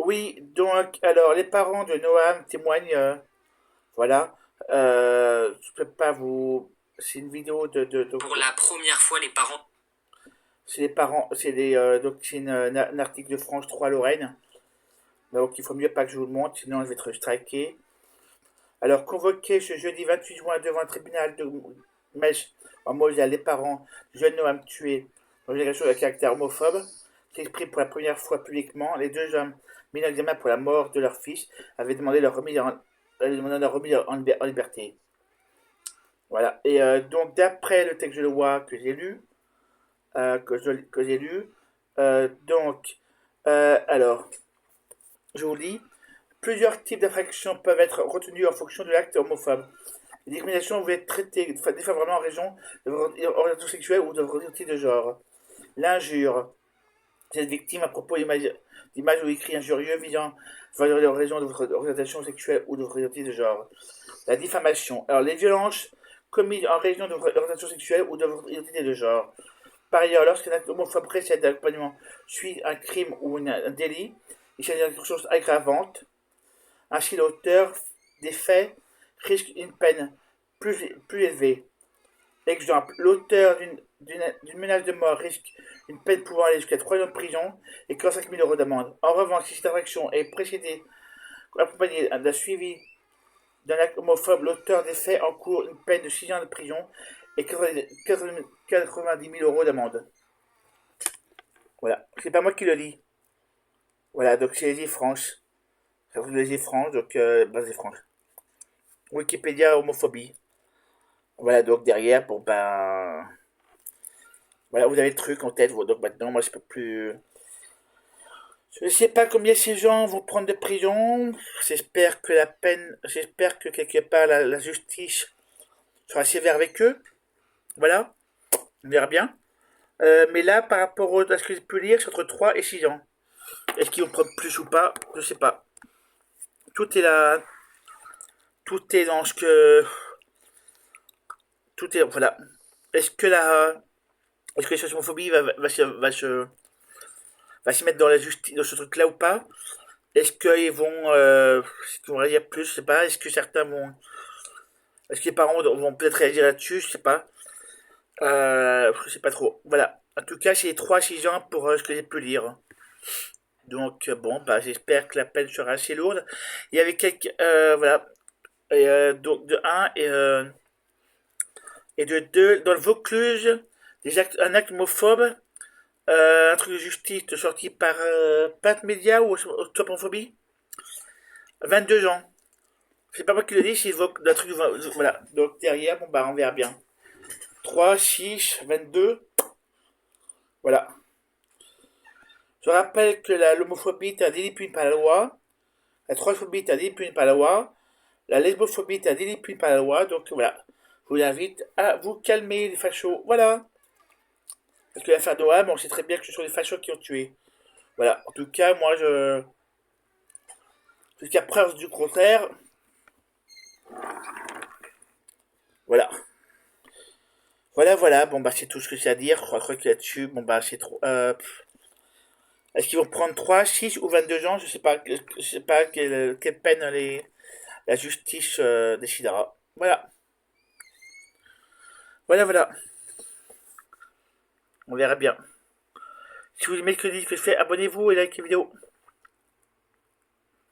Oui, donc, alors, les parents de Noam témoignent, voilà. Je peux pas vous... C'est une vidéo Pour la première fois, les parents. c'est les parents, donc un article de France 3 Lorraine. Donc, il faut mieux pas que je vous le montre, sinon je vais être striké. Alors, convoqué ce jeudi 28 juin devant un tribunal de Mèche, en Moselle, les parents du jeune Noam tué dans une agression à caractère homophobe s'expriment pour la première fois publiquement. Les deux hommes mis en examen pour la mort de leur fils avaient demandé leur remise en liberté. Voilà. Et donc, d'après le texte de loi que j'ai lu, que j'ai lu, donc, alors, je vous lis. Plusieurs types d'infractions peuvent être retenus en fonction de l'acte homophobe. Les discriminations vont être traitées défavorablement en raison de votre orientation sexuelle ou de votre identité de genre. L'injure. Cette victime à propos d'images ou écrits injurieux visant en raison de votre orientation sexuelle ou de votre identité de genre. La diffamation. Alors, les violences commises en raison de votre orientation sexuelle ou de votre identité de genre. Par ailleurs, lorsqu'un acte homophobe précède l'accompagnement suit un crime ou un délit, il s'agit d'une chose aggravante. Ainsi, l'auteur des faits risque une peine plus élevée. Exemple, l'auteur d'une menace de mort risque une peine pouvant aller jusqu'à 3 ans de prison et 45 000 euros d'amende. En revanche, si cette infraction est précédée, accompagnée d'un suivi d'un acte homophobe, l'auteur des faits encourt une peine de 6 ans de prison et 90 000 euros d'amende. Voilà, c'est pas moi qui le lis. Voilà, donc c'est les France. Ça vous les France, donc les France. Wikipédia homophobie. Voilà, donc derrière, bon ben. Voilà, vous avez le truc en tête, donc maintenant, moi je peux plus. Je ne sais pas combien ces gens vont prendre de prison. J'espère que quelque part la justice sera sévère avec eux. Voilà, on verra bien. Mais là, par rapport à ce que j'ai pu lire, c'est entre 3 et 6 ans. Est-ce qu'ils vont prendre plus ou pas? Je sais pas. Tout est là. Tout est dans ce que. Tout est. Voilà. Est-ce que la. Est-ce que la homophobie va se mettre dans la justice, dans ce truc-là ou pas? Est-ce qu'ils vont réagir plus? Je sais pas. Est-ce que certains vont. Est-ce que les parents vont peut-être réagir là-dessus? Je sais pas. Je sais pas trop. Voilà. En tout cas, c'est 3 6 ans pour ce que j'ai pu lire. Donc, bon, bah, j'espère que la peine sera assez lourde. Il y avait quelques. Voilà. Et, donc, de un et de 2 dans le Vaucluse, un acte homophobe, un truc de justice sorti par Pat Media ou Stop Homophobie. 22 ans. C'est pas moi qui le dis, c'est d'un truc. Voilà. Donc derrière, bon bah on verra bien. 3 6 22. Voilà. Je rappelle que l'homophobie est un délit puni par la loi. La transphobie est un délit puni par la loi. La lesbophobie est un délit puni par la loi. Donc voilà. Je vous invite à vous calmer les fachos. Voilà. Parce que l'affaire Noam, on sait très bien que ce sont les fachos qui ont tué. Voilà. En tout cas, moi je. Jusqu'à preuve du contraire. Voilà. Voilà. Bon bah c'est tout ce que j'ai à dire. Je crois que là-dessus, bon bah c'est trop. Est-ce qu'ils vont prendre 3 6 ou 22 ans? Je sais pas quelle peine la justice décidera. Voilà. On verra bien. Si vous aimez ce que je fais, abonnez-vous et likez la vidéo.